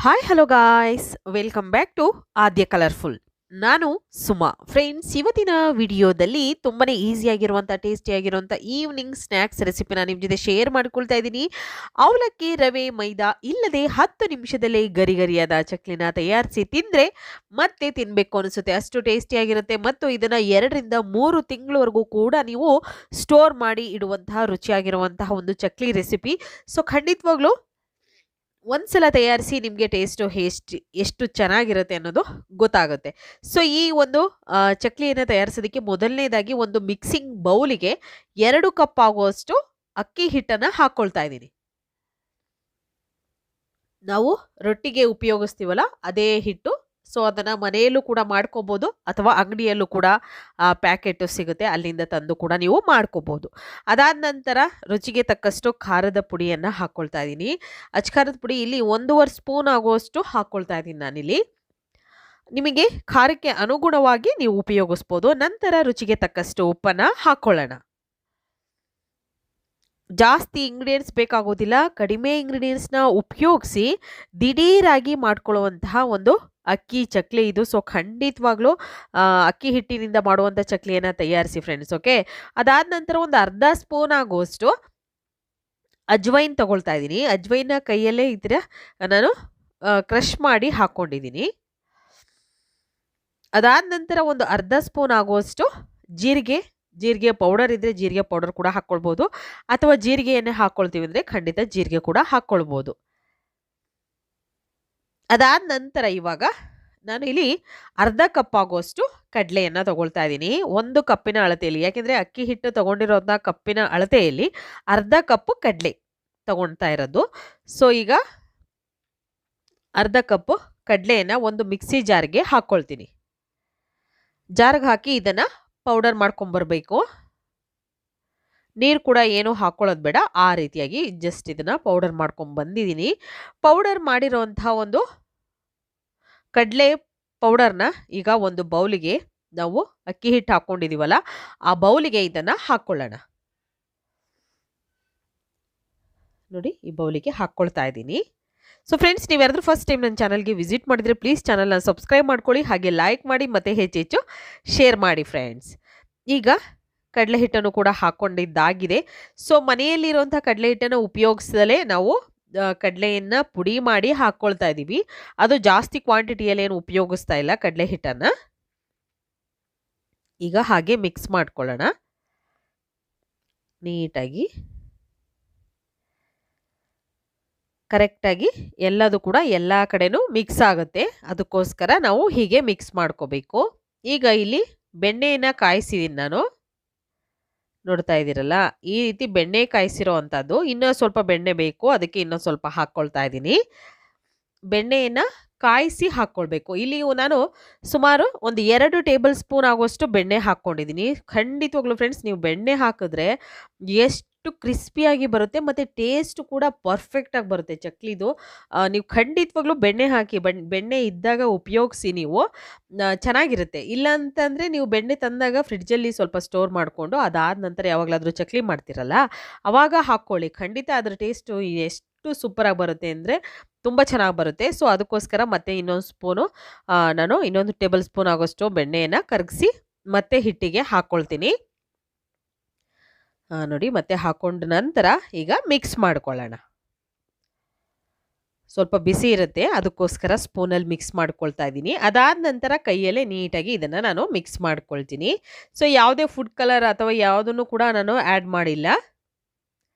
Hi hello guys welcome back to Adya colourful. ನಾನು Suma. Friends, ಇವತ್ತಿನ ವಿಡಿಯೋದಲ್ಲಿ ತುಂಬಾನೇ ಈಸಿಯಾಗಿರುವಂಥ ಟೇಸ್ಟಿಯಾಗಿರುವಂಥ ಈವ್ನಿಂಗ್ ಸ್ನ್ಯಾಕ್ಸ್ ರೆಸಿಪಿನ ನಿಮ್ಮ ಜೊತೆ ಶೇರ್ ಮಾಡ್ಕೊಳ್ತಾ ಇದ್ದೀನಿ. ಅವಲಕ್ಕಿ ರವೆ ಮೈದಾ ಇಲ್ಲದೆ 10 ನಿಮಿಷದಲ್ಲೇ ಗರಿಗರಿಯಾದ ಚಕ್ಲಿನ ತಯಾರಿಸಿ ತಿಂದರೆ ಮತ್ತೆ ತಿನ್ನಬೇಕು ಅನಿಸುತ್ತೆ, ಅಷ್ಟು ಟೇಸ್ಟಿಯಾಗಿರುತ್ತೆ. ಮತ್ತು ಇದನ್ನು 2 ರಿಂದ 3 ತಿಂಗಳವರೆಗೂ ಕೂಡ ನೀವು ಸ್ಟೋರ್ ಮಾಡಿ ಇಡುವಂತಹ ರುಚಿಯಾಗಿರುವಂತಹ ಒಂದು ಚಕ್ಲಿ ರೆಸಿಪಿ. ಸೊ ಖಂಡಿತವಾಗ್ಲೂ ಒಂದ್ಸಲ ತಯಾರಿಸಿ ನಿಮಗೆ ಟೇಸ್ಟು ಎಷ್ಟು ಚೆನ್ನಾಗಿರುತ್ತೆ ಅನ್ನೋದು ಗೊತ್ತಾಗುತ್ತೆ. ಸೊ ಈ ಒಂದು ಚಕ್ಲಿಯನ್ನು ತಯಾರಿಸೋದಕ್ಕೆ ಮೊದಲನೇದಾಗಿ ಒಂದು ಮಿಕ್ಸಿಂಗ್ ಬೌಲಿಗೆ 2 ಕಪ್ ಆಗುವಷ್ಟು ಅಕ್ಕಿ ಹಿಟ್ಟನ್ನು ಹಾಕ್ಕೊಳ್ತಾ ಇದ್ದೀನಿ. ನಾವು ರೊಟ್ಟಿಗೆ ಉಪಯೋಗಿಸ್ತೀವಲ್ಲ ಅದೇ ಹಿಟ್ಟು. ಸೊ ಅದನ್ನು ಮನೆಯಲ್ಲೂ ಕೂಡ ಮಾಡ್ಕೋಬೋದು ಅಥವಾ ಅಂಗಡಿಯಲ್ಲೂ ಕೂಡ ಪ್ಯಾಕೆಟು ಸಿಗುತ್ತೆ, ಅಲ್ಲಿಂದ ತಂದು ಕೂಡ ನೀವು ಮಾಡ್ಕೋಬೋದು. ಅದಾದ ನಂತರ ರುಚಿಗೆ ತಕ್ಕಷ್ಟು ಖಾರದ ಪುಡಿಯನ್ನು ಹಾಕ್ಕೊಳ್ತಾ ಇದ್ದೀನಿ. ಖಾರದ ಪುಡಿ ಇಲ್ಲಿ 1.5 ಸ್ಪೂನ್ ಆಗುವಷ್ಟು ಹಾಕ್ಕೊಳ್ತಾ ಇದ್ದೀನಿ ನಾನಿಲ್ಲಿ. ನಿಮಗೆ ಖಾರಕ್ಕೆ ಅನುಗುಣವಾಗಿ ನೀವು ಉಪಯೋಗಿಸ್ಬೋದು. ನಂತರ ರುಚಿಗೆ ತಕ್ಕಷ್ಟು ಉಪ್ಪನ್ನು ಹಾಕ್ಕೊಳ್ಳೋಣ. ಜಾಸ್ತಿ ಇಂಗ್ರೀಡಿಯೆಂಟ್ಸ್ ಬೇಕಾಗೋದಿಲ್ಲ, ಕಡಿಮೆ ಇಂಗ್ರೀಡಿಯೆಂಟ್ಸ್ನ ಉಪಯೋಗಿಸಿ ದಿಢೀರಾಗಿ ಮಾಡ್ಕೊಳ್ಳುವಂತಹ ಒಂದು ಅಕ್ಕಿ ಚಕ್ಲಿ ಇದು. ಸೊ ಖಂಡಿತವಾಗ್ಲೂ ಅಕ್ಕಿ ಹಿಟ್ಟಿನಿಂದ ಮಾಡುವಂಥ ಚಕ್ಲಿಯನ್ನು ತಯಾರಿಸಿ ಫ್ರೆಂಡ್ಸ್. ಓಕೆ, ಅದಾದ ನಂತರ ಒಂದು 1/2 ಸ್ಪೂನ್ ಆಗುವಷ್ಟು ಅಜ್ವೈನ್ ತಗೊಳ್ತಾ ಇದ್ದೀನಿ. ಅಜ್ವೈನ ಕೈಯಲ್ಲೇ ಇದ್ರೆ ನಾನು ಕ್ರಷ್ ಮಾಡಿ ಹಾಕ್ಕೊಂಡಿದ್ದೀನಿ. ಅದಾದ ನಂತರ ಒಂದು 1/2 ಸ್ಪೂನ್ ಆಗುವಷ್ಟು ಜೀರಿಗೆ ಪೌಡರ್ ಇದ್ದರೆ ಜೀರಿಗೆ ಪೌಡರ್ ಕೂಡ ಹಾಕ್ಕೊಳ್ಬೋದು, ಅಥವಾ ಜೀರಿಗೆ ಎಣ್ಣೆ ಹಾಕ್ಕೊಳ್ತೀವಿ ಅಂದರೆ ಖಂಡಿತ ಜೀರಿಗೆ ಕೂಡ ಹಾಕ್ಕೊಳ್ಬೋದು. ಅದಾದ ನಂತರ ಇವಾಗ ನಾನು ಇಲ್ಲಿ 1/2 ಕಪ್ ಆಗುವಷ್ಟು ಕಡಲೆಯನ್ನು ತಗೊಳ್ತಾ ಇದ್ದೀನಿ. 1 ಕಪ್ಪಿನ ಅಳತೆಯಲ್ಲಿ, ಯಾಕೆಂದರೆ ಅಕ್ಕಿ ಹಿಟ್ಟು ತಗೊಂಡಿರೋದನ್ನ ಕಪ್ಪಿನ ಅಳತೆಯಲ್ಲಿ 1/2 ಕಪ್ ಕಡಲೆ ತಗೊಳ್ತಾ ಇರೋದು. ಸೊ ಈಗ 1/2 ಕಪ್ ಕಡಲೆಯನ್ನು ಒಂದು ಮಿಕ್ಸಿ ಜಾರ್ಗೆ ಹಾಕ್ಕೊಳ್ತೀನಿ. ಜಾರ್ಗೆ ಹಾಕಿ ಇದನ್ನು ಪೌಡರ್ ಮಾಡ್ಕೊಂಬರ್ಬೇಕು. ನೀರು ಕೂಡ ಏನು ಹಾಕ್ಕೊಳ್ಳೋದು ಬೇಡ, ಆ ರೀತಿಯಾಗಿ ಜಸ್ಟ್ ಇದನ್ನು ಪೌಡರ್ ಮಾಡ್ಕೊಂಡು ಬಂದಿದ್ದೀನಿ. ಪೌಡರ್ ಮಾಡಿರೋಂತಹ ಒಂದು ಕಡಲೆ ಪೌಡರ್ನ ಈಗ ಒಂದು ಬೌಲಿಗೆ, ನಾವು ಅಕ್ಕಿ ಹಿಟ್ಟು ಹಾಕ್ಕೊಂಡಿದ್ದೀವಲ್ಲ ಆ ಬೌಲಿಗೆ ಇದನ್ನು ಹಾಕ್ಕೊಳ್ಳೋಣ. ನೋಡಿ, ಈ ಬೌಲಿಗೆ ಹಾಕ್ಕೊಳ್ತಾ ಇದ್ದೀನಿ. ಸೊ ಫ್ರೆಂಡ್ಸ್, ನೀವು ಯಾರಾದರೂ ಫಸ್ಟ್ ಟೈಮ್ ನನ್ನ ಚಾನಲ್ಗೆ ವಿಸಿಟ್ ಮಾಡಿದರೆ ಪ್ಲೀಸ್ ಚಾನಲ್ನ ಸಬ್ಸ್ಕ್ರೈಬ್ ಮಾಡ್ಕೊಳ್ಳಿ, ಹಾಗೆ ಲೈಕ್ ಮಾಡಿ ಮತ್ತು ಹೆಚ್ಚೆಚ್ಚು ಶೇರ್ ಮಾಡಿ ಫ್ರೆಂಡ್ಸ್. ಈಗ ಕಡಲೆ ಹಿಟ್ಟನ್ನು ಕೂಡ ಹಾಕ್ಕೊಂಡಿದ್ದಾಗಿದೆ. ಸೊ ಮನೆಯಲ್ಲಿರುವಂಥ ಕಡಲೆ ಹಿಟ್ಟನ್ನು ಉಪಯೋಗಿಸದಲೇ ನಾವು ಕಡಲೆಯನ್ನು ಪುಡಿ ಮಾಡಿ ಹಾಕ್ಕೊಳ್ತಾ ಇದ್ದೀವಿ. ಅದು ಜಾಸ್ತಿ ಕ್ವಾಂಟಿಟಿಯಲ್ಲಿ ಏನು ಉಪಯೋಗಿಸ್ತಾ ಇಲ್ಲ ಕಡಲೆ ಹಿಟ್ಟನ್ನು. ಈಗ ಹಾಗೆ ಮಿಕ್ಸ್ ಮಾಡ್ಕೊಳ್ಳೋಣ ನೀಟಾಗಿ, ಕರೆಕ್ಟಾಗಿ ಎಲ್ಲದು ಕೂಡ ಎಲ್ಲ ಕಡೆನೂ ಮಿಕ್ಸ್ ಆಗುತ್ತೆ. ಅದಕ್ಕೋಸ್ಕರ ನಾವು ಹೀಗೆ ಮಿಕ್ಸ್ ಮಾಡ್ಕೋಬೇಕು. ಈಗ ಇಲ್ಲಿ ಬೆಣ್ಣೆಯನ್ನು ಕಾಯಿಸಿದ್ದೀನಿ ನಾನು, ನೋಡ್ತಾ ಇದ್ದೀರಲ್ಲ, ಈ ರೀತಿ ಬೆಣ್ಣೆ ಕಾಯಿಸಿರೋ ಅಂಥದ್ದು. ಇನ್ನೂ ಸ್ವಲ್ಪ ಬೆಣ್ಣೆ ಬೇಕು, ಅದಕ್ಕೆ ಇನ್ನೂ ಸ್ವಲ್ಪ ಹಾಕ್ಕೊಳ್ತಾ ಇದ್ದೀನಿ. ಬೆಣ್ಣೆಯನ್ನು ಕಾಯಿಸಿ ಹಾಕ್ಕೊಳ್ಬೇಕು. ಇಲ್ಲಿ ನಾನು ಸುಮಾರು ಒಂದು 2 ಟೇಬಲ್ ಸ್ಪೂನ್ ಆಗುವಷ್ಟು ಬೆಣ್ಣೆ ಹಾಕ್ಕೊಂಡಿದ್ದೀನಿ. ಖಂಡಿತವಾಗ್ಲೂ ಫ್ರೆಂಡ್ಸ್, ನೀವು ಬೆಣ್ಣೆ ಹಾಕಿದ್ರೆ ಎಷ್ಟು ಕ್ರಿಸ್ಪಿಯಾಗಿ ಬರುತ್ತೆ ಮತ್ತು ಟೇಸ್ಟ್ ಕೂಡ ಪರ್ಫೆಕ್ಟಾಗಿ ಬರುತ್ತೆ ಚಕ್ಲಿದು. ನೀವು ಖಂಡಿತವಾಗ್ಲೂ ಬೆಣ್ಣೆ ಹಾಕಿ, ಬೆಣ್ಣೆ ಇದ್ದಾಗ ಉಪಯೋಗಿಸಿ ನೀವು, ಚೆನ್ನಾಗಿರುತ್ತೆ. ಇಲ್ಲ ಅಂತಂದರೆ ನೀವು ಬೆಣ್ಣೆ ತಂದಾಗ ಫ್ರಿಡ್ಜಲ್ಲಿ ಸ್ವಲ್ಪ ಸ್ಟೋರ್ ಮಾಡಿಕೊಂಡು ಅದಾದ ನಂತರ ಯಾವಾಗಲಾದರೂ ಚಕ್ಲಿ ಮಾಡ್ತಿರಲ್ಲ ಆವಾಗ ಹಾಕ್ಕೊಳ್ಳಿ. ಖಂಡಿತ ಅದರ ಟೇಸ್ಟು ಎಷ್ಟು ಸೂಪರಾಗಿ ಬರುತ್ತೆ ಅಂದರೆ ತುಂಬ ಚೆನ್ನಾಗಿ ಬರುತ್ತೆ. ಸೊ ಅದಕ್ಕೋಸ್ಕರ ಮತ್ತೆ ಇನ್ನೊಂದು ಟೇಬಲ್ ಸ್ಪೂನ್ ಆಗೋಷ್ಟು ಬೆಣ್ಣೆಯನ್ನು ಕರಗಿಸಿ ಮತ್ತೆ ಹಿಟ್ಟಿಗೆ ಹಾಕ್ಕೊಳ್ತೀನಿ. ನೋಡಿ, ಮತ್ತೆ ಹಾಕ್ಕೊಂಡ ನಂತರ ಈಗ ಮಿಕ್ಸ್ ಮಾಡ್ಕೊಳ್ಳೋಣ. ಸ್ವಲ್ಪ ಬಿಸಿ ಇರುತ್ತೆ, ಅದಕ್ಕೋಸ್ಕರ ಸ್ಪೂನಲ್ಲಿ ಮಿಕ್ಸ್ ಮಾಡ್ಕೊಳ್ತಾ ಇದ್ದೀನಿ. ಅದಾದ ನಂತರ ಕೈಯಲ್ಲೇ ನೀಟಾಗಿ ಇದನ್ನು ನಾನು ಮಿಕ್ಸ್ ಮಾಡ್ಕೊಳ್ತೀನಿ. ಸೊ ಯಾವುದೇ ಫುಡ್ ಕಲರ್ ಅಥವಾ ಯಾವುದನ್ನು ಕೂಡ ನಾನು ಆ್ಯಡ್ ಮಾಡಿಲ್ಲ.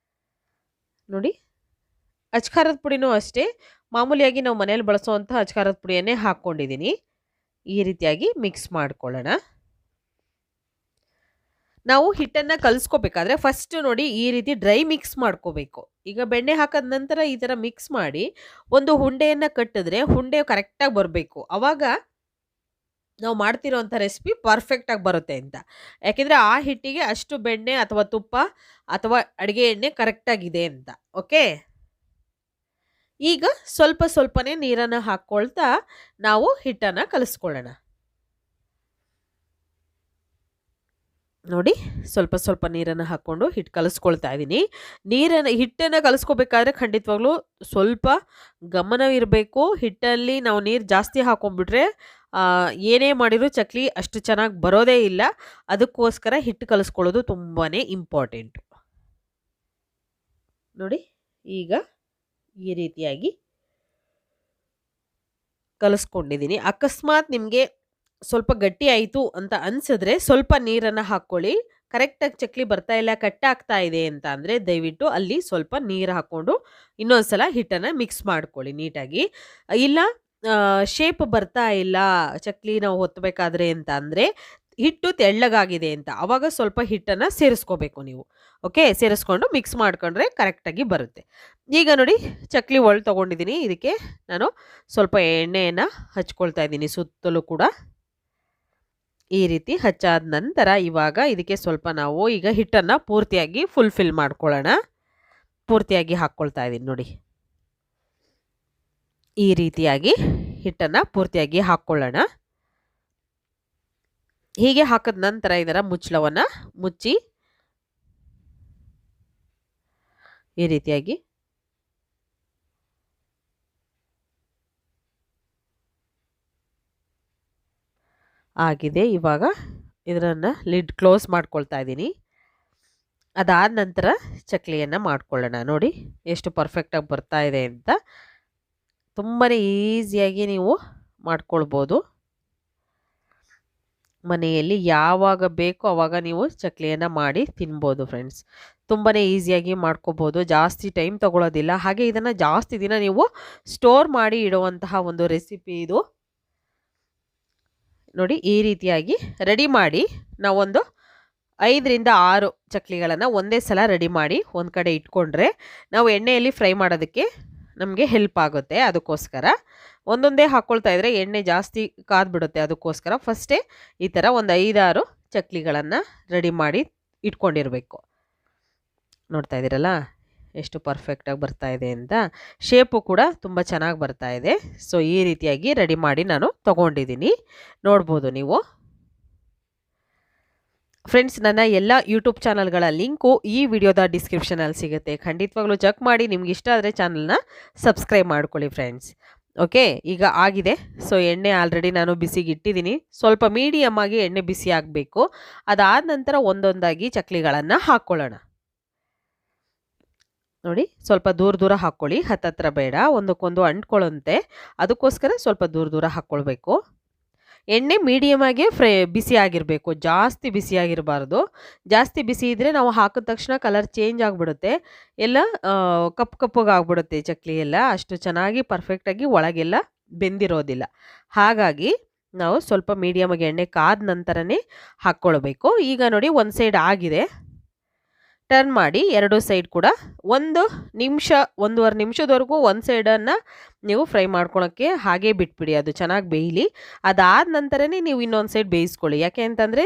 ನೋಡಿ, ಅಚ್ಕಾರದ ಪುಡಿನೂ ಅಷ್ಟೇ, ಮಾಮೂಲಿಯಾಗಿ ನಾವು ಮನೇಲಿ ಬಳಸುವಂಥ ಅಚ್ಕಾರದ ಪುಡಿಯನ್ನೇ ಹಾಕ್ಕೊಂಡಿದ್ದೀನಿ. ಈ ರೀತಿಯಾಗಿ ಮಿಕ್ಸ್ ಮಾಡ್ಕೊಳ್ಳೋಣ. ನಾವು ಹಿಟ್ಟನ್ನು ಕಲಿಸ್ಕೋಬೇಕಾದ್ರೆ ಫಸ್ಟ್ ನೋಡಿ ಈ ರೀತಿ ಡ್ರೈ ಮಿಕ್ಸ್ ಮಾಡ್ಕೋಬೇಕು. ಈಗ ಬೆಣ್ಣೆ ಹಾಕಿದ ನಂತರ ಈ ಥರ ಮಿಕ್ಸ್ ಮಾಡಿ ಒಂದು ಹುಂಡೆಯನ್ನು ಕಟ್ಟಿದ್ರೆ ಹುಂಡೆ ಕರೆಕ್ಟಾಗಿ ಬರಬೇಕು. ಆವಾಗ ನಾವು ಮಾಡ್ತಿರೋಂಥ ರೆಸಿಪಿ ಪರ್ಫೆಕ್ಟಾಗಿ ಬರುತ್ತೆ ಅಂತ. ಯಾಕೆಂದರೆ ಆ ಹಿಟ್ಟಿಗೆ ಅಷ್ಟು ಬೆಣ್ಣೆ ಅಥವಾ ತುಪ್ಪ ಅಥವಾ ಅಡುಗೆ ಎಣ್ಣೆ ಕರೆಕ್ಟಾಗಿದೆ ಅಂತ. ಓಕೆ, ಈಗ ಸ್ವಲ್ಪ ಸ್ವಲ್ಪನೇ ನೀರನ್ನು ಹಾಕ್ಕೊಳ್ತಾ ನಾವು ಹಿಟ್ಟನ್ನು ಕಲಿಸ್ಕೊಳ್ಳೋಣ. ನೋಡಿ ಸ್ವಲ್ಪ ಸ್ವಲ್ಪ ನೀರನ್ನು ಹಾಕ್ಕೊಂಡು ಹಿಟ್ಟು ಕಲಿಸ್ಕೊಳ್ತಾ ಇದ್ದೀನಿ. ಹಿಟ್ಟನ್ನು ಕಲಿಸ್ಕೋಬೇಕಾದ್ರೆ ಖಂಡಿತವಾಗ್ಲೂ ಸ್ವಲ್ಪ ಗಮನವಿರಬೇಕು. ಹಿಟ್ಟಲ್ಲಿ ನಾವು ನೀರು ಜಾಸ್ತಿ ಹಾಕೊಂಡ್ಬಿಟ್ರೆ ಏನೇ ಮಾಡಿದರೂ ಚಕ್ಲಿ ಅಷ್ಟು ಚೆನ್ನಾಗಿ ಬರೋದೇ ಇಲ್ಲ. ಅದಕ್ಕೋಸ್ಕರ ಹಿಟ್ಟು ಕಲಿಸ್ಕೊಳ್ಳೋದು ತುಂಬಾ ಇಂಪಾರ್ಟೆಂಟು. ನೋಡಿ ಈಗ ಈ ರೀತಿಯಾಗಿ ಕಲಿಸ್ಕೊಂಡಿದ್ದೀನಿ. ಅಕಸ್ಮಾತ್ ನಿಮಗೆ ಸ್ವಲ್ಪ ಗಟ್ಟಿ ಆಯಿತು ಅಂತ ಅನಿಸಿದ್ರೆ ಸ್ವಲ್ಪ ನೀರನ್ನು ಹಾಕ್ಕೊಳ್ಳಿ. ಕರೆಕ್ಟಾಗಿ ಚಕ್ಲಿ ಬರ್ತಾ ಇಲ್ಲ, ಕಟ್ಟಾಗ್ತಾ ಇದೆ ಅಂತ ಅಂದರೆ ದಯವಿಟ್ಟು ಅಲ್ಲಿ ಸ್ವಲ್ಪ ನೀರು ಹಾಕ್ಕೊಂಡು ಇನ್ನೊಂದು ಸಲ ಹಿಟ್ಟನ್ನು ಮಿಕ್ಸ್ ಮಾಡ್ಕೊಳ್ಳಿ ನೀಟಾಗಿ. ಇಲ್ಲ ಶೇಪ್ ಬರ್ತಾ ಇಲ್ಲ ಚಕ್ಲಿ ನಾವು ಒತ್ತಬೇಕಾದ್ರೆ ಅಂತ ಅಂದರೆ ಹಿಟ್ಟು ತೆಳ್ಳಗಾಗಿದೆ ಅಂತ ಆವಾಗ ಸ್ವಲ್ಪ ಹಿಟ್ಟನ್ನು ಸೇರಿಸ್ಕೋಬೇಕು ನೀವು. ಓಕೆ, ಸೇರಿಸ್ಕೊಂಡು ಮಿಕ್ಸ್ ಮಾಡ್ಕೊಂಡ್ರೆ ಕರೆಕ್ಟಾಗಿ ಬರುತ್ತೆ. ಈಗ ನೋಡಿ ಚಕ್ಲಿ ಒಳ್ಳು ತೊಗೊಂಡಿದ್ದೀನಿ. ಇದಕ್ಕೆ ನಾನು ಸ್ವಲ್ಪ ಎಣ್ಣೆಯನ್ನು ಹಚ್ಕೊಳ್ತಾ ಇದ್ದೀನಿ ಸುತ್ತಲೂ ಕೂಡ. ಈ ರೀತಿ ಹಚ್ಚಾದ ನಂತರ ಇವಾಗ ಇದಕ್ಕೆ ಸ್ವಲ್ಪ ನಾವು ಈಗ ಹಿಟ್ಟನ್ನು ಪೂರ್ತಿಯಾಗಿ ಫುಲ್ಫಿಲ್ ಮಾಡ್ಕೊಳ್ಳೋಣ. ಪೂರ್ತಿಯಾಗಿ ಹಾಕ್ಕೊಳ್ತಾ ಇದ್ದೀನಿ ನೋಡಿ. ಈ ರೀತಿಯಾಗಿ ಹಿಟ್ಟನ್ನು ಪೂರ್ತಿಯಾಗಿ ಹಾಕ್ಕೊಳ್ಳೋಣ. ಹೀಗೆ ಹಾಕಿದ ನಂತರ ಇದರ ಮುಚ್ಚಳವನ್ನು ಮುಚ್ಚಿ ಈ ರೀತಿಯಾಗಿ ಆಗಿದೆ. ಇವಾಗ ಇದನ್ನು ಲಿಡ್ ಕ್ಲೋಸ್ ಮಾಡ್ಕೊಳ್ತಾ ಇದ್ದೀನಿ. ಅದಾದ ನಂತರ ಚಕ್ಲಿಯನ್ನು ಮಾಡ್ಕೊಳ್ಳೋಣ. ನೋಡಿ ಎಷ್ಟು ಪರ್ಫೆಕ್ಟಾಗಿ ಬರ್ತಾ ಇದೆ ಅಂತ. ತುಂಬಾ ಈಸಿಯಾಗಿ ನೀವು ಮಾಡ್ಕೊಳ್ಬೋದು. ಮನೆಯಲ್ಲಿ ಯಾವಾಗ ಬೇಕೋ ಆವಾಗ ನೀವು ಚಕ್ಲಿಯನ್ನು ಮಾಡಿ ತಿನ್ಬೋದು ಫ್ರೆಂಡ್ಸ್. ತುಂಬಾ ಈಸಿಯಾಗಿ ಮಾಡ್ಕೋಬೋದು, ಜಾಸ್ತಿ ಟೈಮ್ ತಗೊಳ್ಳೋದಿಲ್ಲ. ಹಾಗೆ ಇದನ್ನು ಜಾಸ್ತಿ ದಿನ ನೀವು ಸ್ಟೋರ್ ಮಾಡಿ ಇಡುವಂತಹ ಒಂದು ರೆಸಿಪಿ ಇದು. ನೋಡಿ ಈ ರೀತಿಯಾಗಿ ರೆಡಿ ಮಾಡಿ ನಾವೊಂದು 5ರಿಂದ 6 ಚಕ್ಲಿಗಳನ್ನು ಒಂದೇ ಸಲ ರೆಡಿ ಮಾಡಿ ಒಂದು ಕಡೆ ಇಟ್ಕೊಂಡ್ರೆ ನಾವು ಎಣ್ಣೆಯಲ್ಲಿ ಫ್ರೈ ಮಾಡೋದಕ್ಕೆ ನಮಗೆ ಹೆಲ್ಪ್ ಆಗುತ್ತೆ. ಅದಕ್ಕೋಸ್ಕರ ಒಂದೊಂದೇ ಹಾಕ್ಕೊಳ್ತಾ ಇದ್ದರೆ ಎಣ್ಣೆ ಜಾಸ್ತಿ ಕಾದ್ಬಿಡುತ್ತೆ. ಅದಕ್ಕೋಸ್ಕರ ಫಸ್ಟೇ ಈ ಥರ ಒಂದು 5-6 ಚಕ್ಲಿಗಳನ್ನು ರೆಡಿ ಮಾಡಿ ಇಟ್ಕೊಂಡಿರಬೇಕು. ನೋಡ್ತಾ ಇದ್ದೀರಲ್ಲ ಎಷ್ಟು ಪರ್ಫೆಕ್ಟಾಗಿ ಬರ್ತಾ ಇದೆ ಅಂತ. ಶೇಪು ಕೂಡ ತುಂಬ ಚೆನ್ನಾಗಿ ಬರ್ತಾ ಇದೆ. ಸೊ ಈ ರೀತಿಯಾಗಿ ರೆಡಿ ಮಾಡಿ ನಾನು ತೊಗೊಂಡಿದ್ದೀನಿ, ನೋಡ್ಬೋದು ನೀವು ಫ್ರೆಂಡ್ಸ್. ನನ್ನ ಎಲ್ಲ ಯೂಟ್ಯೂಬ್ ಚಾನಲ್ಗಳ ಲಿಂಕು ಈ ವಿಡಿಯೋದ ಡಿಸ್ಕ್ರಿಪ್ಷನಲ್ಲಿ ಸಿಗುತ್ತೆ. ಖಂಡಿತವಾಗ್ಲೂ ಚೆಕ್ ಮಾಡಿ. ನಿಮ್ಗೆ ಇಷ್ಟ ಆದರೆ ಚಾನಲ್ನ ಸಬ್ಸ್ಕ್ರೈಬ್ ಮಾಡ್ಕೊಳ್ಳಿ ಫ್ರೆಂಡ್ಸ್. ಓಕೆ, ಈಗ ಆಗಿದೆ. ಸೊ ಎಣ್ಣೆ ಆಲ್ರೆಡಿ ನಾನು ಬಿಸಿಗೆ ಇಟ್ಟಿದ್ದೀನಿ. ಸ್ವಲ್ಪ ಮೀಡಿಯಮ್ ಆಗಿ ಎಣ್ಣೆ ಬಿಸಿ ಆಗಬೇಕು. ಅದಾದ ನಂತರ ಒಂದೊಂದಾಗಿ ಚಕ್ಲಿಗಳನ್ನು ಹಾಕ್ಕೊಳ್ಳೋಣ. ನೋಡಿ ಸ್ವಲ್ಪ ದೂರ ಹಾಕ್ಕೊಳ್ಳಿ, ಹತ್ತತ್ರ ಬೇಡ, ಒಂದಕ್ಕೊಂದು ಅಂಟ್ಕೊಳ್ಳುತ್ತೆ. ಅದಕ್ಕೋಸ್ಕರ ಸ್ವಲ್ಪ ದೂರ ಹಾಕ್ಕೊಳ್ಬೇಕು. ಎಣ್ಣೆ ಮೀಡಿಯಮ್ ಆಗಿ ಬಿಸಿ ಆಗಿರಬೇಕು, ಜಾಸ್ತಿ ಬಿಸಿಯಾಗಿರಬಾರ್ದು. ಜಾಸ್ತಿ ಬಿಸಿ ಇದ್ದರೆ ನಾವು ಹಾಕಿದ ತಕ್ಷಣ ಕಲರ್ ಚೇಂಜ್ ಆಗಿಬಿಡುತ್ತೆ, ಎಲ್ಲ ಕಪ್ಪಗಾಗ್ಬಿಡುತ್ತೆ ಚಕ್ಲಿ ಎಲ್ಲ. ಅಷ್ಟು ಚೆನ್ನಾಗಿ ಪರ್ಫೆಕ್ಟಾಗಿ ಒಳಗೆಲ್ಲ ಬೆಂದಿರೋದಿಲ್ಲ. ಹಾಗಾಗಿ ನಾವು ಸ್ವಲ್ಪ ಮೀಡಿಯಮ್ ಆಗಿ ಎಣ್ಣೆ ಕಾದ ನಂತರನೇ ಹಾಕ್ಕೊಳ್ಬೇಕು. ಈಗ ನೋಡಿ ಒಂದು ಸೈಡ್ ಆಗಿದೆ, ಟರ್ನ್ ಮಾಡಿ ಎರಡು ಸೈಡ್ ಕೂಡ 1 ನಿಮಿಷ 1.5 ನಿಮಿಷದವರೆಗೂ ಒಂದು ಸೈಡನ್ನು ನೀವು ಫ್ರೈ ಮಾಡ್ಕೊಳಕ್ಕೆ ಹಾಗೆ ಬಿಟ್ಬಿಡಿ, ಅದು ಚೆನ್ನಾಗಿ ಬೇಯಲಿ. ಅದಾದ ನಂತರನೇ ನೀವು ಇನ್ನೊಂದು ಸೈಡ್ ಬೇಯಿಸ್ಕೊಳ್ಳಿ. ಯಾಕೆ ಅಂತಂದರೆ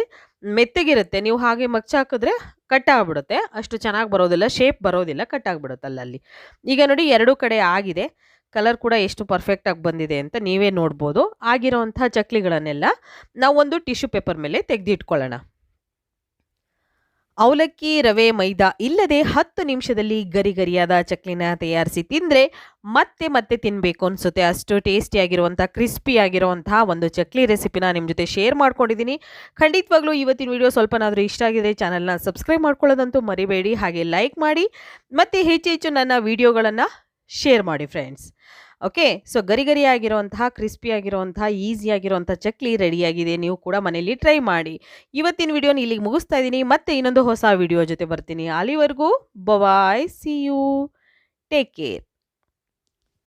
ಮೆತ್ತಗಿರುತ್ತೆ, ನೀವು ಹಾಗೆ ಮಗ್ಚಾಕಿದ್ರೆ ಕಟ್ ಆಗಿಬಿಡುತ್ತೆ, ಅಷ್ಟು ಚೆನ್ನಾಗಿ ಬರೋದಿಲ್ಲ, ಶೇಪ್ ಬರೋದಿಲ್ಲ, ಕಟ್ ಆಗಿಬಿಡುತ್ತೆ ಅಲ್ಲಲ್ಲಿ. ಈಗ ನೋಡಿ ಎರಡೂ ಕಡೆ ಆಗಿದೆ, ಕಲರ್ ಕೂಡ ಎಷ್ಟು ಪರ್ಫೆಕ್ಟಾಗಿ ಬಂದಿದೆ ಅಂತ ನೀವೇ ನೋಡ್ಬೋದು. ಆಗಿರೋವಂಥ ಚಕ್ಲಿಗಳನ್ನೆಲ್ಲ ನಾವು ಒಂದು ಟಿಶ್ಯೂ ಪೇಪರ್ ಮೇಲೆ ತೆಗೆದಿಟ್ಕೊಳ್ಳೋಣ. ಅವಲಕ್ಕಿ, ರವೆ, ಮೈದಾ ಇಲ್ಲದೆ 10 ನಿಮಿಷದಲ್ಲಿ ಗರಿಗರಿಯಾದ ಚಕ್ಲಿನ ತಯಾರಿಸಿ ತಿಂದರೆ ಮತ್ತೆ ಮತ್ತೆ ತಿನ್ನಬೇಕು ಅನಿಸುತ್ತೆ. ಅಷ್ಟು ಟೇಸ್ಟಿಯಾಗಿರುವಂಥ ಕ್ರಿಸ್ಪಿಯಾಗಿರುವಂತಹ ಒಂದು ಚಕ್ಲಿ ರೆಸಿಪಿನ ನಿಮ್ಮ ಜೊತೆ ಶೇರ್ ಮಾಡ್ಕೊಂಡಿದ್ದೀನಿ. ಖಂಡಿತವಾಗ್ಲೂ ಇವತ್ತಿನ ವಿಡಿಯೋ ಸ್ವಲ್ಪನಾದರೂ ಇಷ್ಟ ಆಗಿದೆ ಚಾನಲ್ನ ಸಬ್ಸ್ಕ್ರೈಬ್ ಮಾಡ್ಕೊಳ್ಳೋದಂತೂ ಮರಿಬೇಡಿ. ಹಾಗೆ ಲೈಕ್ ಮಾಡಿ ಮತ್ತು ಹೆಚ್ಚು ನನ್ನ ವಿಡಿಯೋಗಳನ್ನು ಶೇರ್ ಮಾಡಿ ಫ್ರೆಂಡ್ಸ್. ಓಕೆ, ಸೊ ಗರಿಗರಿಯಾಗಿರುವಂತಹ ಕ್ರಿಸ್ಪಿಯಾಗಿರುವಂತಹ ಈಸಿಯಾಗಿರುವಂಥ ಚಕ್ಲಿ ರೆಡಿಯಾಗಿದೆ. ನೀವು ಕೂಡ ಮನೆಯಲ್ಲಿ ಟ್ರೈ ಮಾಡಿ. ಇವತ್ತಿನ ವಿಡಿಯೋನ ಇಲ್ಲಿಗೆ ಮುಗಿಸ್ತಾ ಇದ್ದೀನಿ. ಮತ್ತೆ ಇನ್ನೊಂದು ಹೊಸ ವಿಡಿಯೋ ಜೊತೆ ಬರ್ತೀನಿ. ಅಲ್ಲಿವರೆಗೂ ಬಾಯ್, ಸಿ ಯು, ಟೇಕ್ ಕೇರ್.